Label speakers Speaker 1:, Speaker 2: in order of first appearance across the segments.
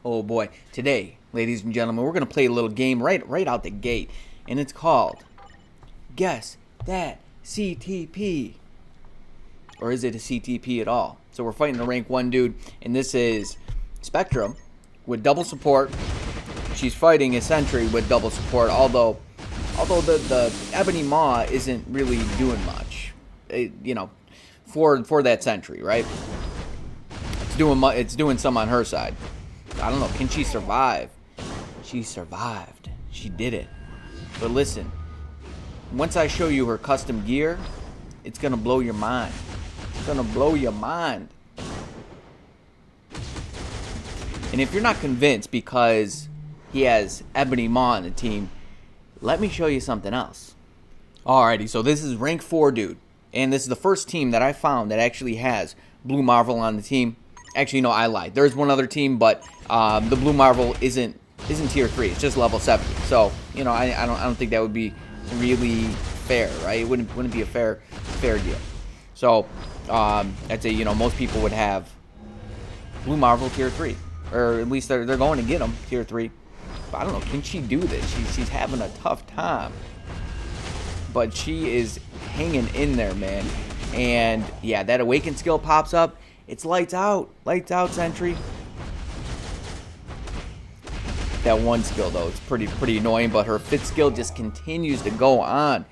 Speaker 1: Oh boy, today, ladies and gentlemen, we're gonna play a little game right out the gate, and it's called Guess That CTP. Or is it a CTP at all? So we're fighting the rank 1 dude, and this is Spectrum with double support. She's fighting a Sentry with double support, although the Ebony Maw isn't really doing much, for that Sentry, right? It's doing some on her side. I don't know. Can she survive? She survived. She did it. But listen, once I show you her custom gear, it's gonna blow your mind. It's gonna blow your mind. And if you're not convinced because he has Ebony Maw on the team, let me show you something else. Alrighty, so this is rank 4 dude, and this is the first team that I found that actually has Blue Marvel on the team. Actually, no, I lied. There's one other team, but the Blue Marvel isn't tier 3. It's just level 70. So I don't think that would be really fair, right? It wouldn't be a fair deal. So I'd say most people would have Blue Marvel tier 3, or at least they're going to get them tier 3. But I don't know. Can she do this? She's having a tough time, but she is hanging in there, man. And yeah, that awaken skill pops up. It's lights out, Sentry. That one skill though, it's pretty annoying, but her 5th skill just continues to go on.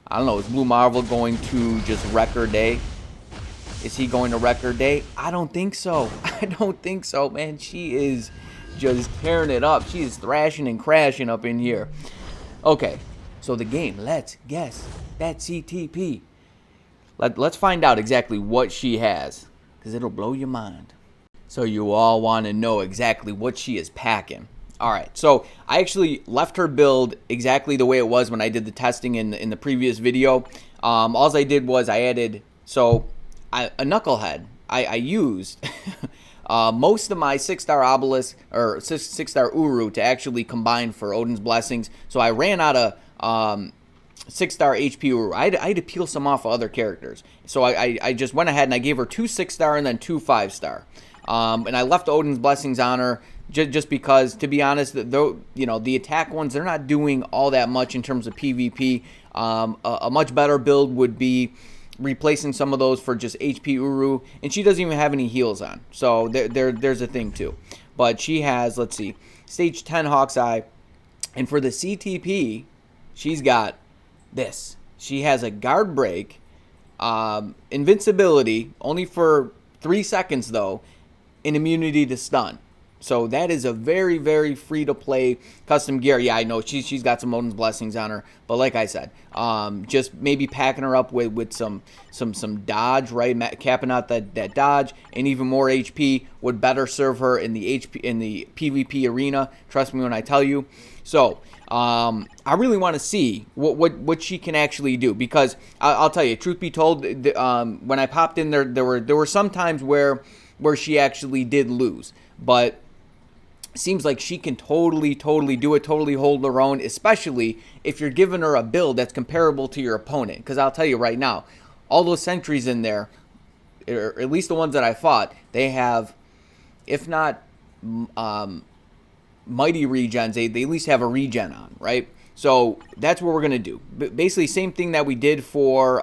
Speaker 1: I don't know, is Blue Marvel going to just wreck her day? Is he going to wreck her day? I don't think so. I don't think so, man. She is just tearing it up. She is thrashing and crashing up in here. Okay, so the game, let's guess that CTP. Let's find out exactly what she has, because it'll blow your mind. So you all want to know exactly what she is packing. Alright, so I actually left her build exactly the way it was when I did the testing in the previous video. All I did was I added, a Knucklehead. I used most of my 6-star Obelisk, or 6-star Uru to actually combine for Odin's Blessings. So I ran out of 6-star HP Uru. I had to peel some off of other characters. So I just went ahead and I gave her 2 6-star and then 2 5-star. And I left Odin's Blessings on her just because, to be honest, the attack ones, they're not doing all that much in terms of PvP. A much better build would be replacing some of those for just HP Uru. And she doesn't even have any heals on. So there's a thing too. But she has, let's see, stage 10 Hawk's Eye. And for the CTP, she's got this. She has a guard break, invincibility, only for 3 seconds though, and immunity to stun. So that is a very, very free-to-play custom gear. Yeah, I know she's got some Odin's Blessings on her, but like I said, just maybe packing her up with some dodge, right? Capping out that dodge, and even more HP would better serve her in the PvP arena. Trust me when I tell you. So I really want to see what she can actually do, because I'll tell you, truth be told, when I popped in there were some times where she actually did lose, but seems like she can totally do it, totally hold her own, especially if you're giving her a build that's comparable to your opponent. Because I'll tell you right now, all those sentries in there, or at least the ones that I fought, they have, if not mighty regens, they at least have a regen on, right? So that's what we're gonna do. Basically, same thing that we did for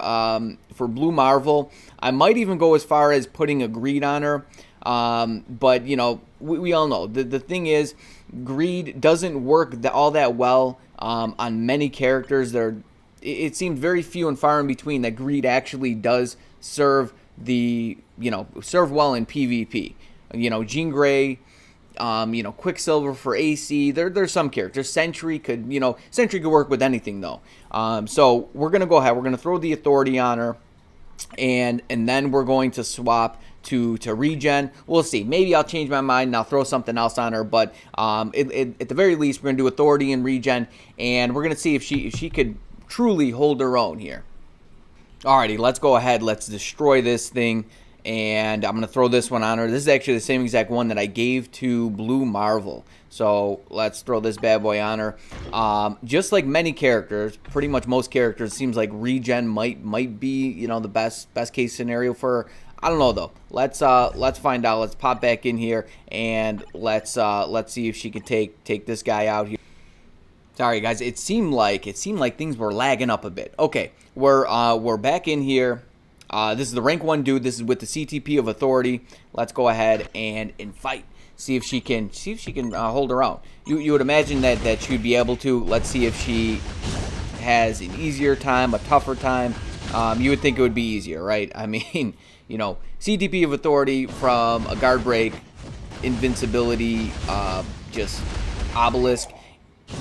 Speaker 1: Blue Marvel. I might even go as far as putting a greed on her. But we all know the thing is, greed doesn't work all that well on many characters. It seems very few and far in between that greed actually does serve serve well in PvP. Jean Grey, Quicksilver for AC. There's some characters. Sentry could work with anything though. So we're gonna go ahead. We're gonna throw the Authority on her, and then we're going to swap to regen. We'll see. Maybe I'll change my mind and I'll throw something else on her. But at the very least, we're gonna do Authority and regen, and we're gonna see if she could truly hold her own here. Alrighty, let's go ahead. Let's destroy this thing. And I'm going to throw this one on her. This is actually the same exact one that I gave to Blue Marvel. So let's throw this bad boy on her. Just like many characters, pretty much most characters, it seems like regen might be the best case scenario for her. I don't know though. Let's find out. Let's pop back in here and let's see if she can take this guy out here. Sorry guys, it seemed like things were lagging up a bit. Okay, we're back in here. This is the rank 1 dude. This is with the CTP of Authority. Let's go ahead and fight. See if she can hold her own. You would imagine that she would be able to. Let's see if she has an easier time, a tougher time. You would think it would be easier, right? I mean, you know, CTP of Authority from a guard break, invincibility, just obelisk.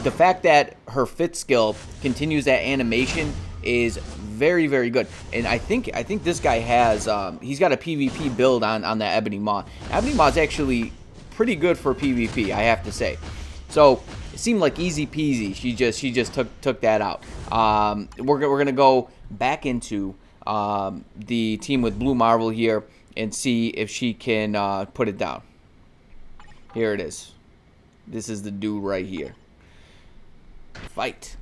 Speaker 1: The fact that her fit skill continues that animation is very, very good. And I think this guy has he's got a PvP build on that Ebony Maw. Ebony Maw is actually pretty good for PvP, I have to say. So it seemed like easy peasy. She just took that out. We're gonna go back into the team with Blue Marvel here and see if she can put it down. Here it is. This is the dude right here. Fight.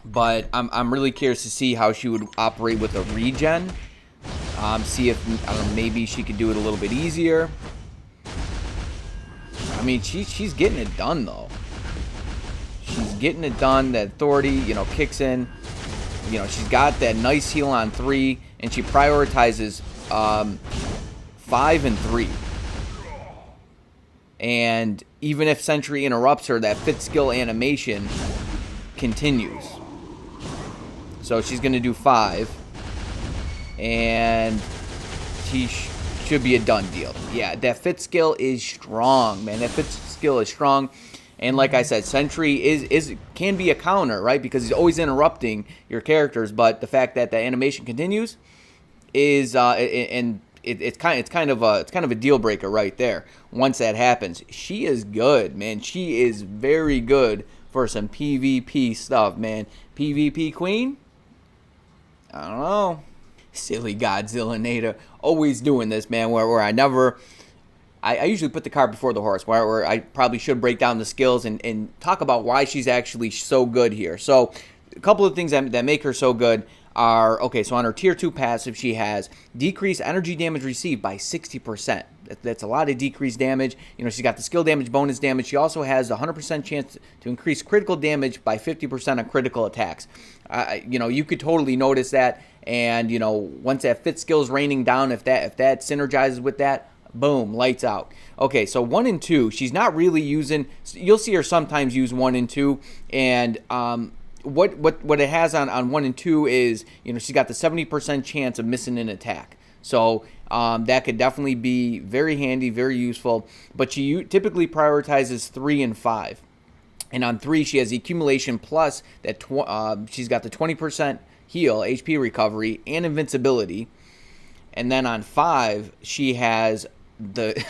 Speaker 1: But I'm really curious to see how she would operate with a regen. See if, I don't know, maybe she could do it a little bit easier. I mean, she's getting it done though. She's getting it done. That Authority, you know, kicks in. You know, she's got that nice heal on 3, and she prioritizes 5 and 3. And even if Sentry interrupts her, that fit skill animation continues. So she's going to do 5. And she should be a done deal. Yeah, that fit skill is strong, man. That fit skill is strong. And like I said, Sentry can be a counter, right? Because he's always interrupting your characters. But the fact that the animation continues is it's kind of a deal breaker right there. Once that happens, she is good, man. She is very good for some PvP stuff, man. PvP queen? I don't know. Silly Godzillanator, always doing this, man. Where I usually put the cart before the horse. Where I probably should break down the skills and talk about why she's actually so good here. So a couple of things that make her so good are, okay, so on her tier 2 passive, she has decreased energy damage received by 60%. That's a lot of decreased damage. You know, she's got the skill damage, bonus damage. She also has a 100% chance to increase critical damage by 50% on critical attacks. You know, you could totally notice that. And, you know, once that fit skill is raining down, if that synergizes with that, boom, lights out. Okay, so 1 and 2, she's not really using, you'll see her sometimes use 1 and 2, and what it has on 1 and 2 is, you know, she's got the 70% chance of missing an attack. So that could definitely be very handy, very useful. But she typically prioritizes 3 and 5. And on 3, she has accumulation plus that she's got the 20% heal, HP recovery, and invincibility. And then on 5, she has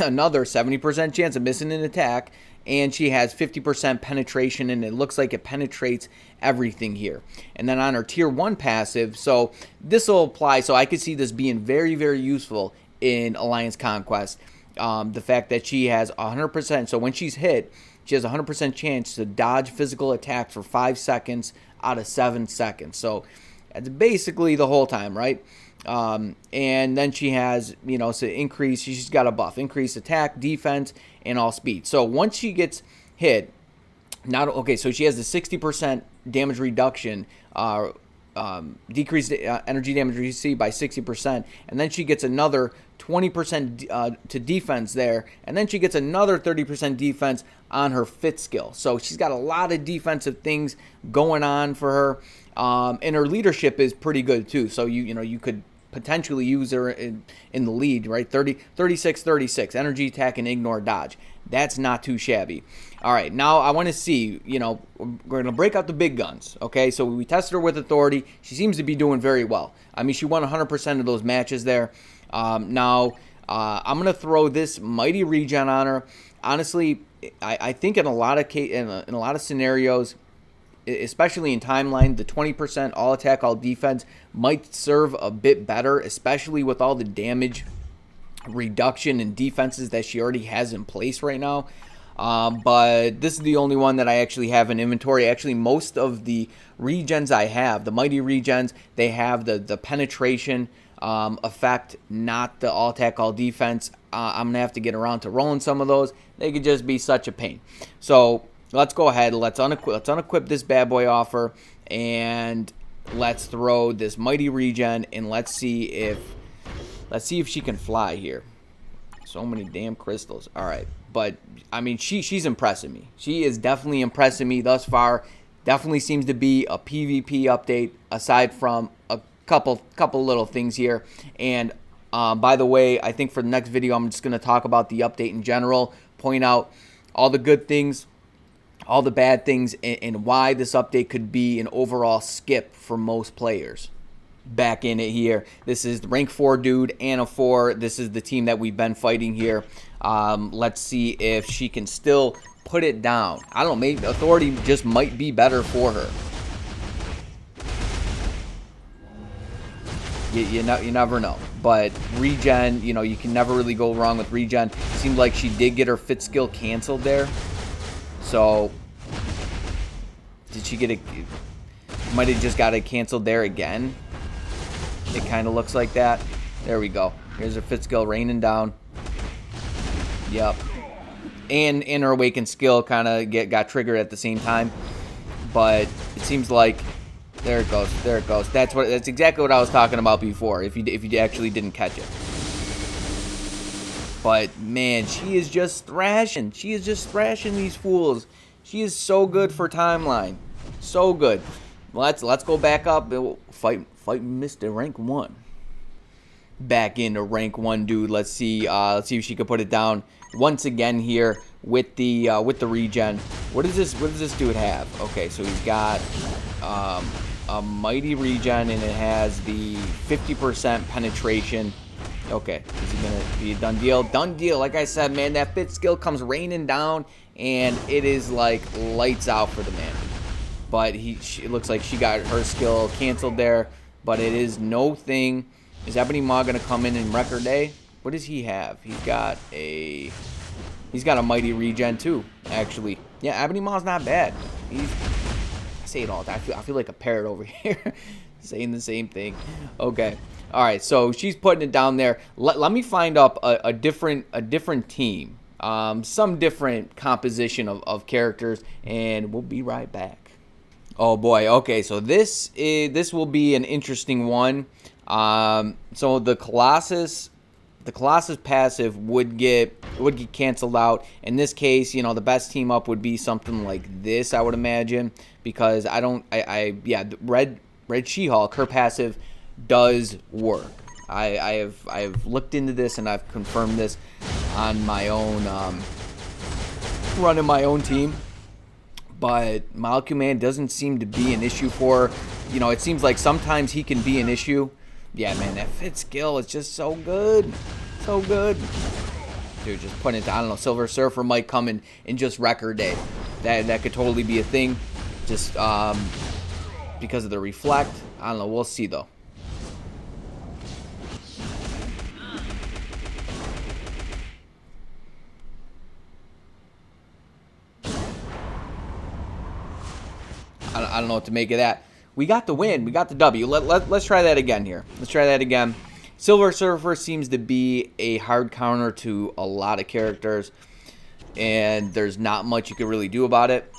Speaker 1: another 70% chance of missing an attack, and she has 50% penetration, and it looks like it penetrates everything here. And then on her tier 1 passive, so this will apply, so I could see this being very, very useful in Alliance Conquest. The fact that she has 100%, so when she's hit, she has a 100% chance to dodge physical attacks for 5 seconds out of 7 seconds. So that's basically the whole time, right? And then she has, you know, so increase, she's got a buff, increased attack, defense, and all speed. So once she gets hit, so she has the 60% damage reduction, decreased energy damage received by 60%, and then she gets another 20% to defense there, and then she gets another 30% defense on her fit skill. So she's got a lot of defensive things going on for her, and her leadership is pretty good too. So you could potentially use her in the lead, right? 36 energy, attack, and ignore dodge. That's not too shabby. All right, now I want to see, you know, we're going to break out the big guns, okay? So we tested her with Authority. She seems to be doing very well. I mean, she won 100% of those matches there. Now, I'm going to throw this Mighty Regen on her. Honestly, I think in a lot of scenarios, especially in Timeline, the 20% all attack, all defense might serve a bit better, especially with all the damage reduction and defenses that she already has in place right now. But this is the only one that I actually have in inventory. Actually, most of the regens I have, the Mighty Regens, they have the penetration effect, not the all attack, all defense. I'm going to have to get around to rolling some of those. They could just be such a pain. So let's go ahead. Let's unequip this bad boy offer, and let's throw this mighty regen, and let's see if she can fly here. So many damn crystals. All right, but I mean, she's impressing me. She is definitely impressing me thus far. Definitely seems to be a PvP update, aside from a couple little things here. And by the way, I think for the next video, I'm just going to talk about the update in general, point out all the good things, all the bad things, and why this update could be an overall skip for most players. Back in it here. This is the rank 4 dude, Anna 4. This is the team that we've been fighting here. Let's see if she can still put it down. I don't know, maybe authority just might be better for her. You never know. But regen, you know, you can never really go wrong with regen. Seemed like she did get her fit skill canceled there. So did she get it? Might have just got it canceled there again. It kind of looks like that. There we go. Here's her fit skill raining down. Yep. And her awakened skill kind of got triggered at the same time. But it seems like there it goes. There it goes. That's exactly what I was talking about before. If you actually didn't catch it. But man, she is just thrashing. She is just thrashing these fools. She is so good for timeline. So good. Let's go back up. Fight Mr. Rank 1. Back into rank 1, dude. Let's see if she can put it down once again here with the regen. What does this dude have? Okay, so he's got a mighty regen, and it has the 50% penetration. Okay, is he gonna be a done deal? Done deal. Like I said, man, that fit skill comes raining down, and it is like lights out for the man. But it looks like she got her skill canceled there. But it is no thing. Is Ebony Maw gonna come in record day? What does he have? He's got a mighty regen too, actually. Yeah, Ebony Maw's not bad. I say it all the time. I feel like a parrot over here saying the same thing. Okay. All right, so she's putting it down there. Let me find up a different team, some different composition of characters, and we'll be right back. Oh boy, okay, so this will be an interesting one. So the Colossus passive would get canceled out. In this case, you know, the best team up would be something like this, I would imagine, because the Red She-Hulk, her passive does work. I have looked into this, and I've confirmed this on my own running my own team. But Molecule Man doesn't seem to be an issue for, you know, it seems like sometimes he can be an issue. Yeah, man, that fit skill is just so good. So good. Dude, just putting it down. I don't know, Silver Surfer might come in just record day. That could totally be a thing. Just because of the reflect. I don't know, we'll see though. I don't know what to make of that. We got the win. We got the W. Let's try that again here. Let's try that again. Silver Surfer seems to be a hard counter to a lot of characters, and there's not much you can really do about it.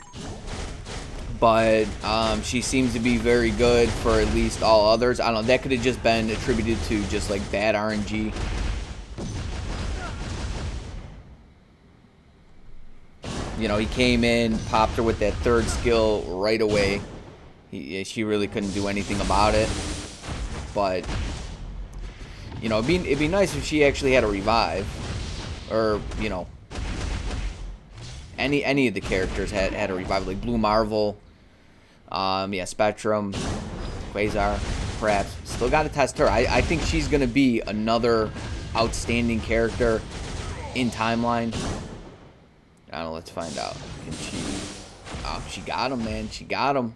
Speaker 1: But she seems to be very good for at least all others. I don't know. That could have just been attributed to just like bad RNG. You know, he came in, popped her with that third skill right away. She really couldn't do anything about it. But, you know, it'd be nice if she actually had a revive. Or, you know, any of the characters had a revive. Like Blue Marvel, yeah, Spectrum, Quasar, perhaps. Still got to test her. I think she's going to be another outstanding character in timeline. I don't know, let's find out. Can she... Oh, she got him, man. She got him.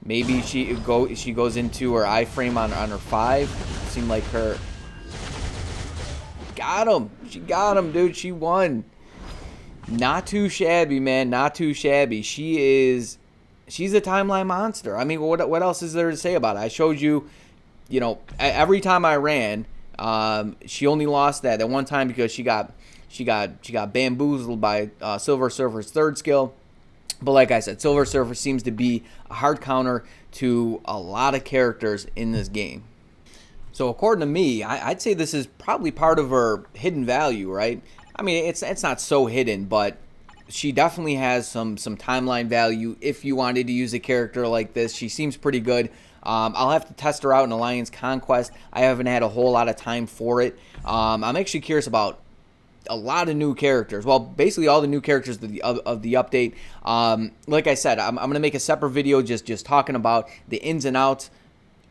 Speaker 1: Maybe she goes into her iframe on her 5. Seemed like her... Got him. She got him, dude. She won. Not too shabby, man. Not too shabby. She's a timeline monster. I mean, what else is there to say about it? I showed you you know, every time I ran, she only lost that one time because she got bamboozled by Silver Surfer's third skill. But like I said, Silver Surfer seems to be a hard counter to a lot of characters in this game. So according to me, I'd say this is probably part of her hidden value, right? I mean, it's not so hidden, but she definitely has some timeline value if you wanted to use a character like this. She seems pretty good. I'll have to test her out in Alliance Conquest. I haven't had a whole lot of time for it. I'm actually curious about a lot of new characters. Well, basically all the new characters of the update. Like I said, I'm going to make a separate video just talking about the ins and outs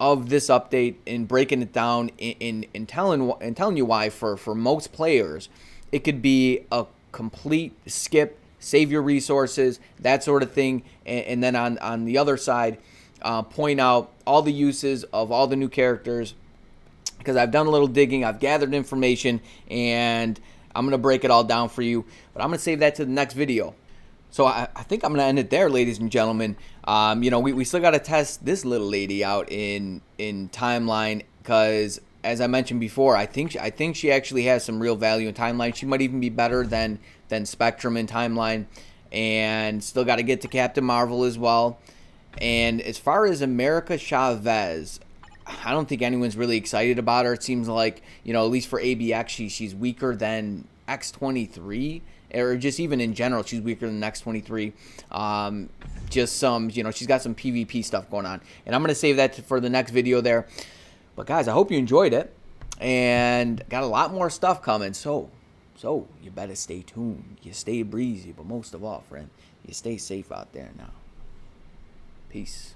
Speaker 1: of this update and breaking it down and telling you why for most players it could be a complete skip, save your resources, that sort of thing, and then on the other side, point out all the uses of all the new characters, because I've done a little digging, I've gathered information, and I'm going to break it all down for you, but I'm going to save that to the next video. So I think I'm going to end it there, ladies and gentlemen. You know, we still got to test this little lady out in Timeline, because as I mentioned before, I think she actually has some real value in Timeline. She might even be better than Spectrum in Timeline, and still got to get to Captain Marvel as well. And as far as America Chavez, I don't think anyone's really excited about her. It seems like, you know, at least for ABX, she's weaker than X-23, or just even in general, she's weaker than X-23. Just some, you know, she's got some PvP stuff going on. And I'm going to save that for the next video there. But guys, I hope you enjoyed it. And got a lot more stuff coming. So you better stay tuned. You stay breezy. But most of all, friend, you stay safe out there now. Peace.